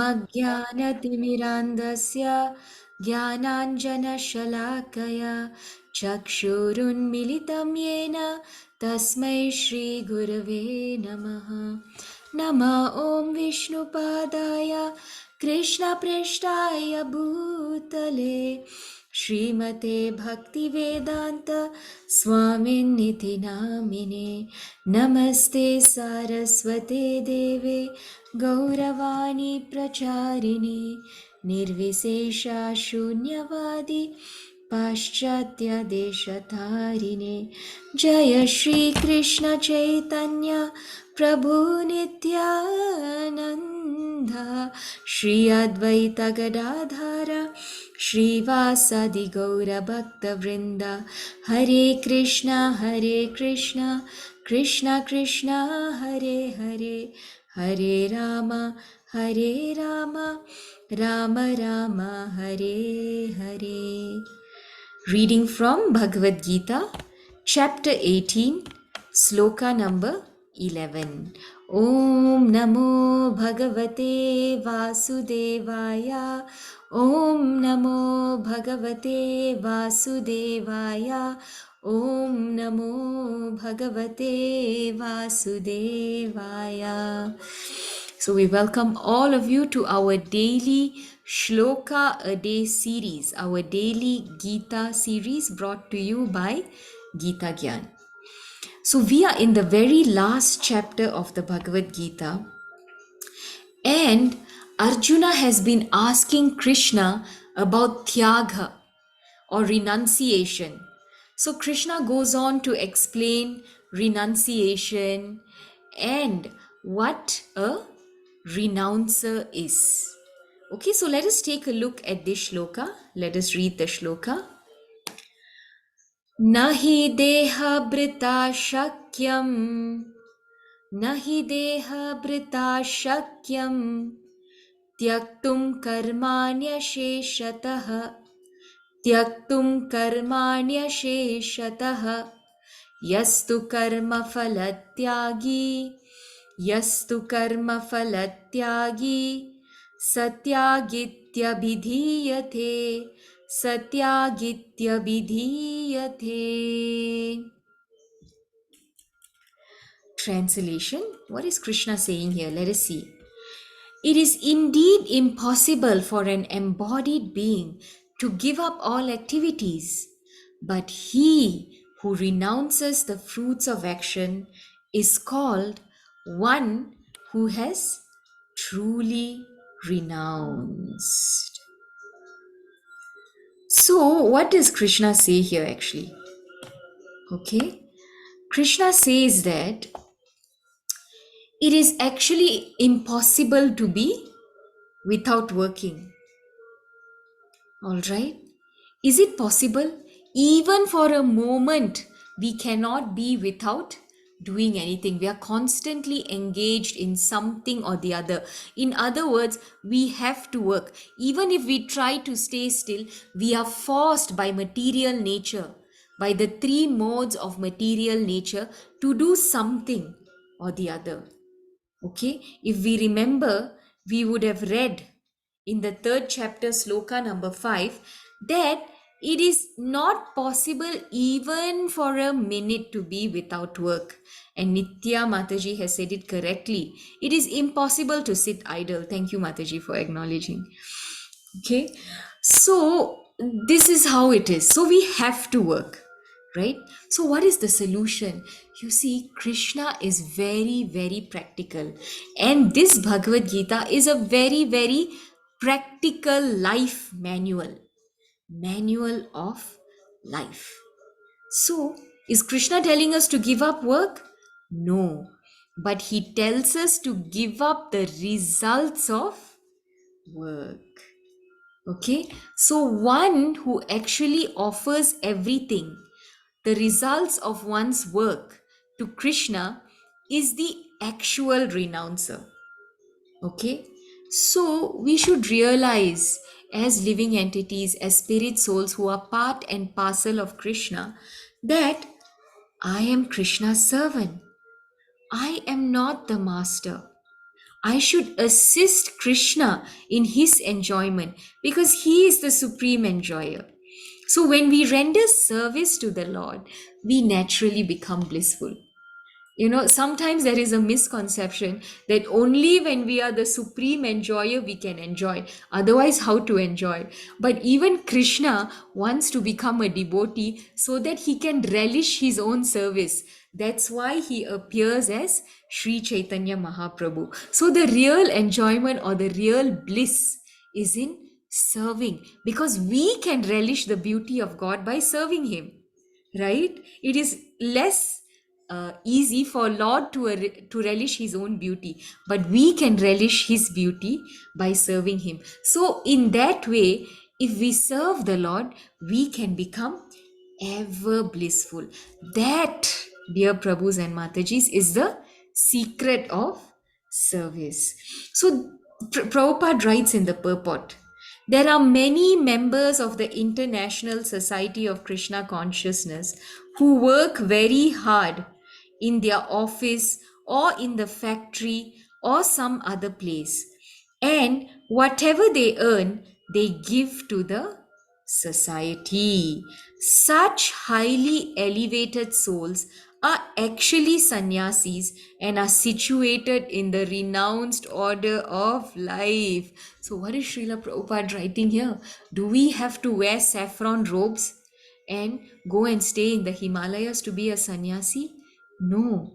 अज्ञानतिमिरान्धस्य ज्ञानाञ्जनशलाकया चक्षुरुन्मिलितं येन तस्मै श्रीगुरवे नमः। नमः ॐ विष्णुपादाय कृष्णप्रेष्ठाय भूतले श्रीमते भक्तिवेदान्त स्वामिन्निति नामिने। नमस्ते सारस्वते देवे गौरवाणी प्रचारिणे निर्विशेषा शून्यवादी पाश्चात्य देशतारिणे। जय श्री कृष्ण चैतन्य प्रभु नित्यानंद श्री अद्वैत गदाधर श्रीवासादि गौर भक्त वृंदा। हरे कृष्णा कृष्ण कृष्ण हरे हरे, हरे Ram Ram Ram Hare Hare. Reading from Bhagavad Gita, chapter 18, sloka number 11. Om Namo Bhagavate Vasudevaya. Om Namo Bhagavate Vasudevaya. Om Namo Bhagavate Vasudevaya. So we welcome all of you to our daily Shloka a Day series, our daily Gita series brought to you by Gita Gyan. So we are in the very last chapter of the Bhagavad Gita, and Arjuna has been asking Krishna about Tyaga or renunciation. So Krishna goes on to explain renunciation and what a renouncer is. Okay, so let us take a look at this shloka. Let us read the shloka. Nahi deha brita shakyam, nahi deha brita shakyam, tyaktum karmanya sheshatah, tyaktum karmanya sheshatah, yastu karma phalatyagi, yastu karma phalatyagi, satyagitya satyagitya. Translation. What is Krishna saying here? Let us see. It is indeed impossible for an embodied being to give up all activities, but he who renounces the fruits of action is called one who has truly renounced. So, what does Krishna say here actually? Okay, Krishna says that it is actually impossible to be without working. All right. Is it possible? Even for a moment, we cannot be without doing anything. We are constantly engaged in something or the other. In other words, we have to work. Even if we try to stay still, we are forced by material nature, by the three modes of material nature, to do something or the other. Okay, if we remember, we would have read in the third chapter, sloka number 5, that it is not possible even for a minute to be without work. And Nitya Mataji has said it correctly. It is impossible to sit idle. Thank you, Mataji, for acknowledging. Okay, so this is how it is. So we have to work, right? So what is the solution? You see, Krishna is very, very practical, and this Bhagavad Gita is a very, very practical life manual of life. So is Krishna telling us to give up work? No, but he tells us to give up the results of work. Okay, so one who actually offers everything, the results of one's work, to Krishna is the actual renouncer. Okay, so we should realize, as living entities, as spirit souls who are part and parcel of Krishna, that I am Krishna's servant. I am not the master. I should assist Krishna in his enjoyment because he is the supreme enjoyer. So when we render service to the Lord, we naturally become blissful. Sometimes there is a misconception that only when we are the supreme enjoyer we can enjoy. Otherwise, how to enjoy? But even Krishna wants to become a devotee so that he can relish his own service. That's why he appears as Sri Chaitanya Mahaprabhu. So the real enjoyment or the real bliss is in serving, because we can relish the beauty of God by serving him, right? It is less easy for Lord to relish his own beauty, but we can relish his beauty by serving him. So in that way, if we serve the Lord, we can become ever blissful. That, dear Prabhus and Matajis, is the secret of service. So Prabhupada writes in the purport, there are many members of the International Society of Krishna Consciousness who work very hard in their office or in the factory or some other place. And whatever they earn, they give to the society. Such highly elevated souls are actually sannyasis and are situated in the renounced order of life. So, what is Srila Prabhupada writing here? Do we have to wear saffron robes and go and stay in the Himalayas to be a sannyasi? No.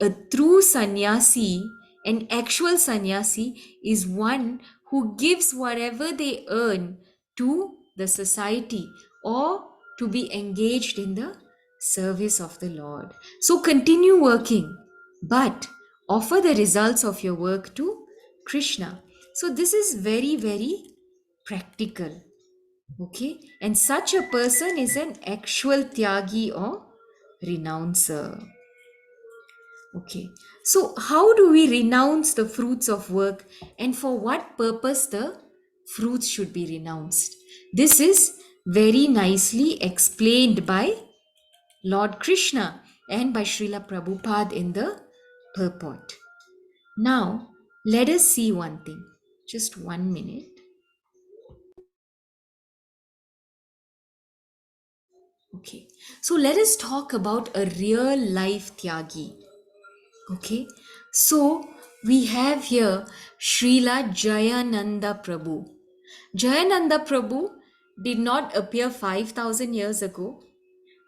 A true sannyasi, an actual sannyasi, is one who gives whatever they earn to the society or to be engaged in the service of the Lord. So continue working, but offer the results of your work to Krishna. So this is very, very practical. Okay, and such a person is an actual tyagi or renouncer. Okay, so how do we renounce the fruits of work, and for what purpose the fruits should be renounced? This is very nicely explained by Lord Krishna and by Srila Prabhupada in the purport. Now, let us see one thing. Just 1 minute. Okay, so let us talk about a real life Tyagi. Okay, so we have here Srila Jayananda Prabhu. Jayananda Prabhu did not appear 5,000 years ago.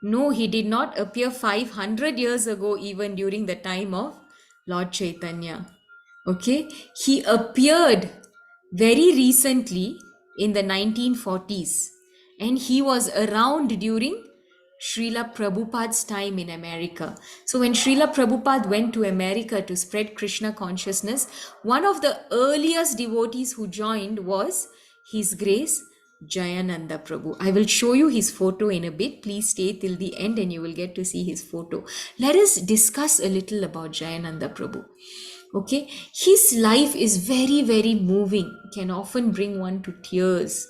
No, he did not appear 500 years ago, even during the time of Lord Chaitanya. Okay, he appeared very recently in the 1940s, and he was around during Srila Prabhupada's time in America. So, when Srila Prabhupada went to America to spread Krishna consciousness, one of the earliest devotees who joined was His Grace Jayananda Prabhu. I will show you his photo in a bit. Please stay till the end and you will get to see his photo. Let us discuss a little about Jayananda Prabhu. Okay, his life is very, very moving, can often bring one to tears.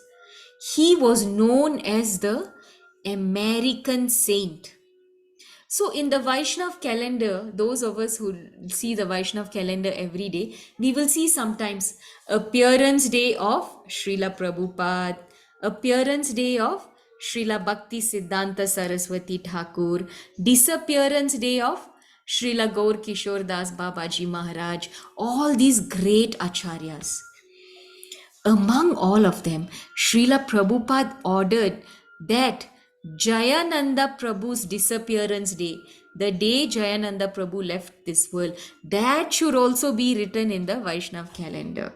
He was known as the American Saint. So, in the Vaishnav calendar, those of us who see the Vaishnav calendar every day, we will see sometimes appearance day of Srila Prabhupada, appearance day of Srila Bhakti Siddhanta Saraswati Thakur, disappearance day of Srila Gaur Kishore Das Babaji Maharaj, all these great acharyas. Among all of them, Srila Prabhupada ordered that Jayananda Prabhu's disappearance day, the day Jayananda Prabhu left this world, that should also be written in the Vaishnav calendar.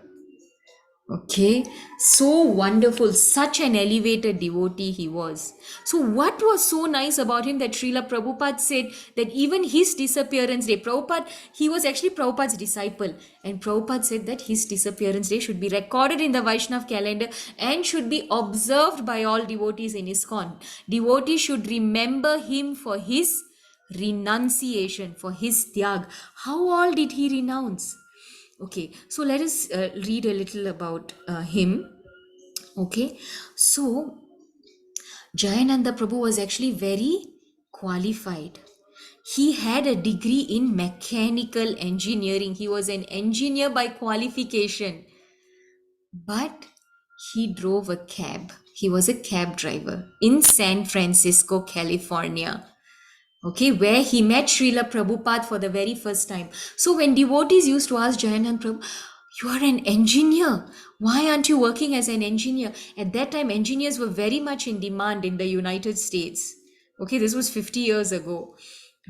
Okay, so wonderful, such an elevated devotee he was. So, what was so nice about him that Srila Prabhupada said that even his disappearance day, Prabhupada, he was actually Prabhupada's disciple, and Prabhupada said that his disappearance day should be recorded in the Vaishnav calendar and should be observed by all devotees in ISKCON. Devotees should remember him for his renunciation, for his tyag. How all did he renounce? Okay, so let us read a little about him. Okay, so Jayananda Prabhu was actually very qualified. He had a degree in mechanical engineering. He was an engineer by qualification, but he drove a cab. He was a cab driver in San Francisco, California. Okay, where he met Srila Prabhupada for the very first time. So when devotees used to ask Jayanand Prabhu, you are an engineer. Why aren't you working as an engineer? At that time, engineers were very much in demand in the United States. Okay, this was 50 years ago,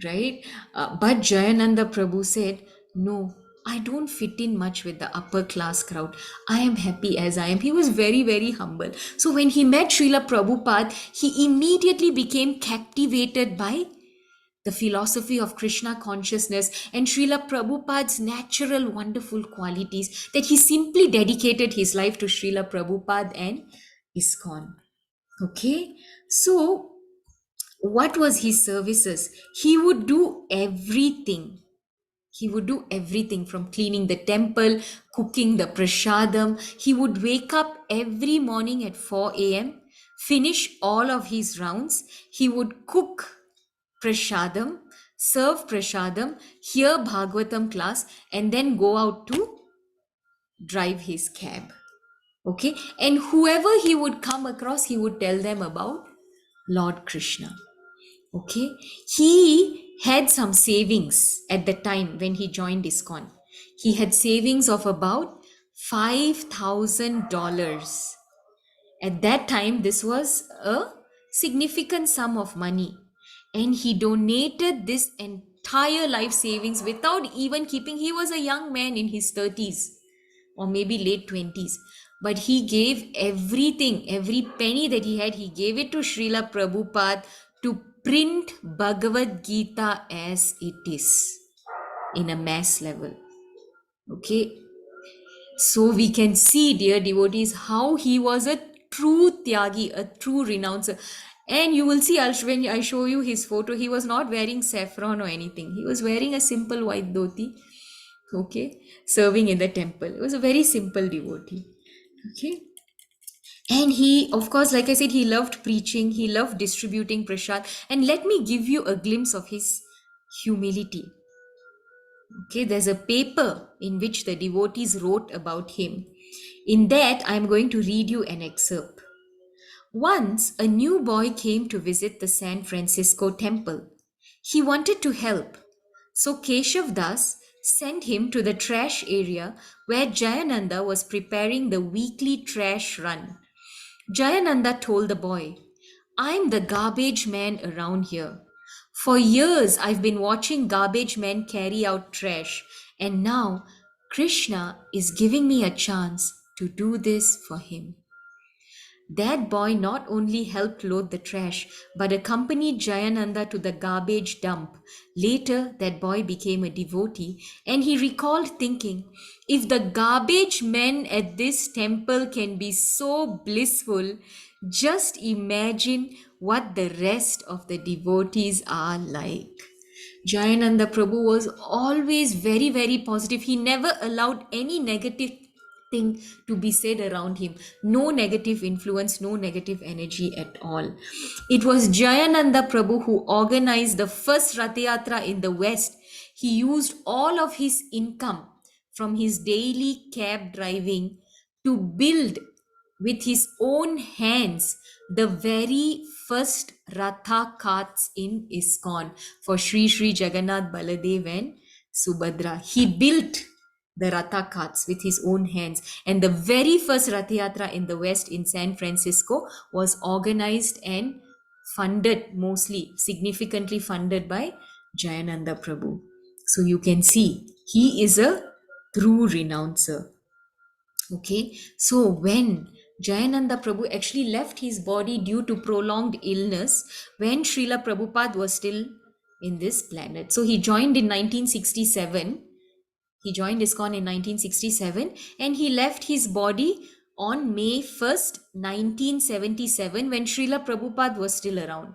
right? But Jayananda Prabhu said, no, I don't fit in much with the upper class crowd. I am happy as I am. He was very, very humble. So when he met Srila Prabhupada, he immediately became captivated by the philosophy of Krishna consciousness and Srila Prabhupada's natural, wonderful qualities, that he simply dedicated his life to Srila Prabhupada and ISKCON. Okay, so what was his services? He would do everything. He would do everything from cleaning the temple, cooking the prasadam. He would wake up every morning at 4 a.m., finish all of his rounds. He would cook prasadam, serve prasadam, hear Bhagavatam class, and then go out to drive his cab. Okay, and whoever he would come across, he would tell them about Lord Krishna. Okay, he had some savings at the time when he joined ISKCON. He had savings of about $5,000. At that time, this was a significant sum of money. And he donated this entire life savings without even keeping. He was a young man in his 30s or maybe late 20s. But he gave everything, every penny that he had, he gave it to Srila Prabhupada to print Bhagavad Gita as it is in a mass level. Okay, so we can see, dear devotees, how he was a true tyagi, a true renouncer. And you will see, when I show you his photo, he was not wearing saffron or anything. He was wearing a simple white dhoti, okay, serving in the temple. It was a very simple devotee, okay. And he, of course, like I said, he loved preaching, he loved distributing prasad. And let me give you a glimpse of his humility. Okay, there's a paper in which the devotees wrote about him. In that, I'm going to read you an excerpt. Once, a new boy came to visit the San Francisco temple. He wanted to help, so Keshav Das sent him to the trash area where Jayananda was preparing the weekly trash run. Jayananda told the boy, I'm the garbage man around here. For years, I've been watching garbage men carry out trash, and now Krishna is giving me a chance to do this for him. That boy not only helped load the trash, but accompanied Jayananda to the garbage dump. Later, that boy became a devotee, and he recalled thinking, if the garbage men at this temple can be so blissful, just imagine what the rest of the devotees are like. Jayananda Prabhu was always very, very positive. He never allowed any negative thing to be said around him. No negative influence, no negative energy at all. It was Jayananda Prabhu who organized the first Rath Yatra in the West. He used all of his income from his daily cab driving to build with his own hands the very first Ratha carts in ISKCON for Sri Sri Jagannath Baladev and Subhadra. He built the Ratha carts with his own hands. And the very first Rath Yatra in the West in San Francisco was organized and funded, mostly significantly funded by Jayananda Prabhu. So you can see he is a true renouncer. Okay, so when Jayananda Prabhu actually left his body due to prolonged illness, when Srila Prabhupada was still in this planet. So he joined in 1967. He joined ISKCON in 1967 and he left his body on May 1st, 1977, when Srila Prabhupada was still around.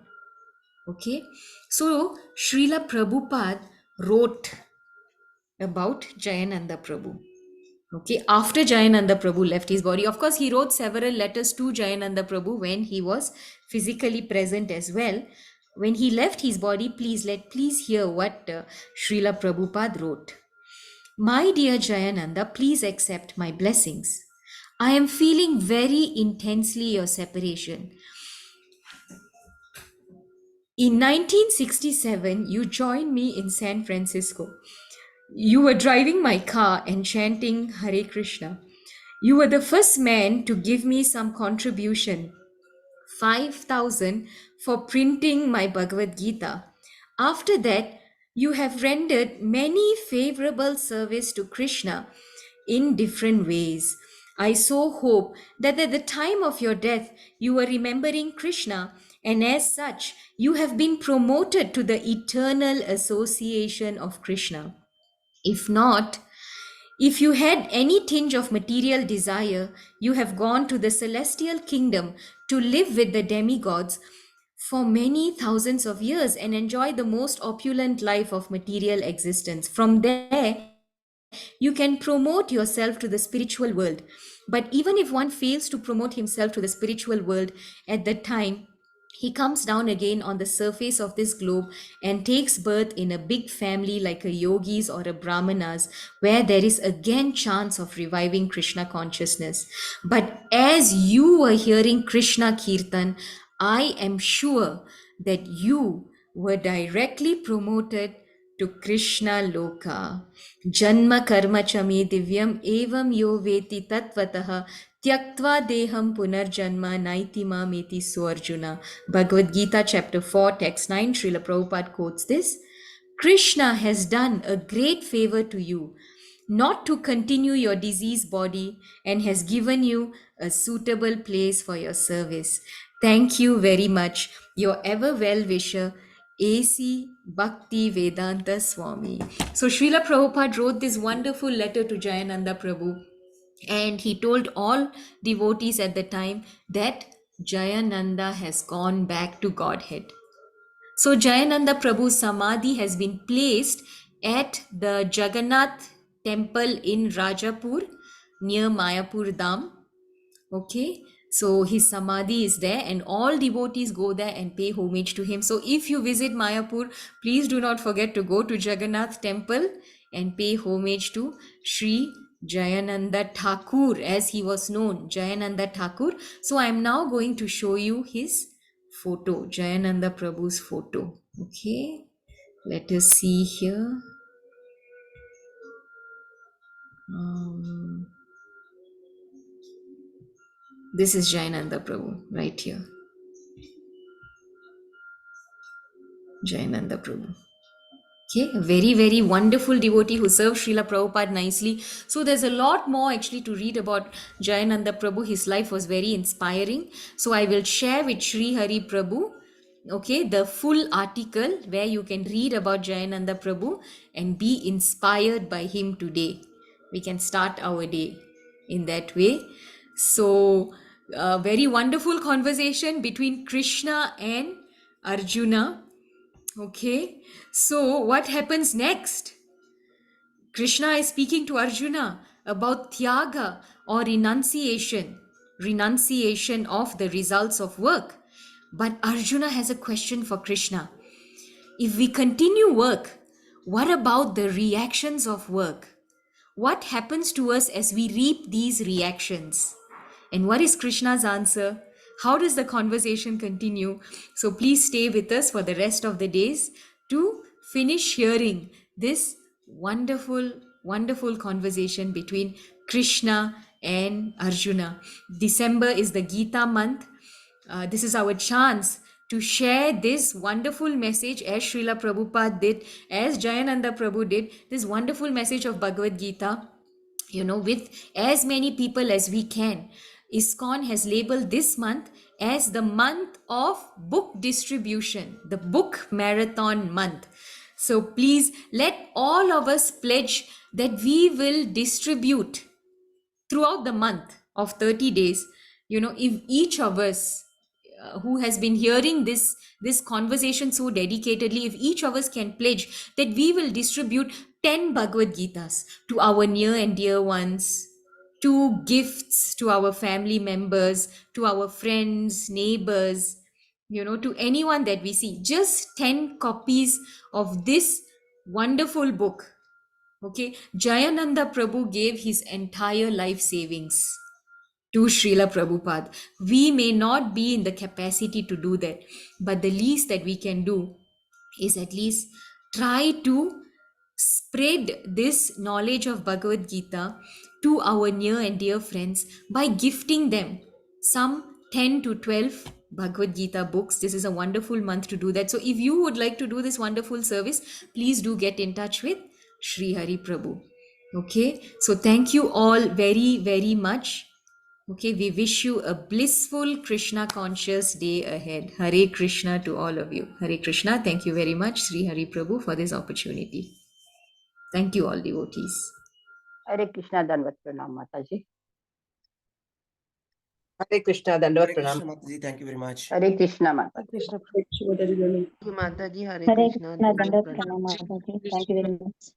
Okay, so Srila Prabhupada wrote about Jayananda Prabhu. Okay, after Jayananda Prabhu left his body, of course, he wrote several letters to Jayananda Prabhu when he was physically present as well. When he left his body, please hear what Srila Prabhupada wrote. My dear Jayananda, please accept my blessings. I am feeling very intensely your separation. In 1967, you joined me in San Francisco. You were driving my car and chanting Hare Krishna. You were the first man to give me some contribution, 5,000 for printing my Bhagavad Gita. After that, you have rendered many favorable service to Krishna in different ways. I so hope that at the time of your death, you were remembering Krishna, and as such, you have been promoted to the eternal association of Krishna. If not, if you had any tinge of material desire, you have gone to the celestial kingdom to live with the demigods for many thousands of years and enjoy the most opulent life of material existence. From there, you can promote yourself to the spiritual world. But even if one fails to promote himself to the spiritual world at that time, he comes down again on the surface of this globe and takes birth in a big family like a yogis or a brahmanas, where there is again chance of reviving Krishna consciousness. But as you were hearing Krishna Kirtan, I am sure that you were directly promoted to Krishna Loka. Janma karma chame divyam evam yo veti tatvatah tyaktva deham punarjanma naitima meti suarjuna. Bhagavad Gita chapter 4 text 9, Srila Prabhupada quotes this. Krishna has done a great favor to you, not to continue your diseased body, and has given you a suitable place for your service. Thank you very much, your ever well wisher, A.C. Bhakti Vedanta Swami. So Srila Prabhupada wrote this wonderful letter to Jayananda Prabhu, and he told all devotees at the time that Jayananda has gone back to Godhead. So Jayananda Prabhu's Samadhi has been placed at the Jagannath temple in Rajapur near Mayapur Dham. Okay, so his Samadhi is there, and all devotees go there and pay homage to him. So if you visit Mayapur, please do not forget to go to Jagannath temple and pay homage to Sri Jayananda Thakur, as he was known, Jayananda Thakur. So I am now going to show you his photo, Jayananda Prabhu's photo. Okay, let us see here. Um, this is Jayananda Prabhu right here. Jayananda Prabhu. Okay, a very, very wonderful devotee who served Srila Prabhupada nicely. So there's a lot more actually to read about Jayananda Prabhu. His life was very inspiring. So I will share with Sri Hari Prabhu, okay, the full article where you can read about Jayananda Prabhu and be inspired by him today. We can start our day in that way. So, a very wonderful conversation between Krishna and Arjuna. Okay, so what happens next? Krishna is speaking to Arjuna about tyaga or renunciation of the results of work. But Arjuna has a question for Krishna. If we continue work, what about the reactions of work? What happens to us as we reap these reactions? And what is Krishna's answer? How does the conversation continue? So please stay with us for the rest of the days to finish hearing this wonderful, wonderful conversation between Krishna and Arjuna. December is the Gita month. This is our chance to share this wonderful message as Srila Prabhupada did, as Jayananda Prabhu did, this wonderful message of Bhagavad Gita, with as many people as we can. ISKCON has labeled this month as the month of book distribution, the book marathon month. So please let all of us pledge that we will distribute throughout the month of 30 days. If each of us who has been hearing this conversation so dedicatedly, if each of us can pledge that we will distribute 10 Bhagavad Gitas to our near and dear ones, to gifts to our family members, to our friends, neighbors, to anyone that we see. Just 10 copies of this wonderful book. Okay, Jayananda Prabhu gave his entire life savings to Srila Prabhupada. We may not be in the capacity to do that, but the least that we can do is at least try to spread this knowledge of Bhagavad Gita to our near and dear friends by gifting them some 10 to 12 Bhagavad Gita books. This is a wonderful month to do that. So, if you would like to do this wonderful service, please do get in touch with Sri Hari Prabhu. Okay, so thank you all very, very much. Okay, we wish you a blissful Krishna conscious day ahead. Hare Krishna to all of you. Hare Krishna. Thank you very much, Sri Hari Prabhu, for this opportunity. Thank you, all devotees. Hare Krishna, Dandavat Pranam, Mataji. Hare Krishna, Dandavat Hare Pranam. Krishna, Mataji. Thank you very much. Hare Krishna, Mataji. Krishna. Mataji, Hare Hare Krishna, Krishna, Dandavat Dandavat Pranam. Pranam, Mataji. Thank you very much.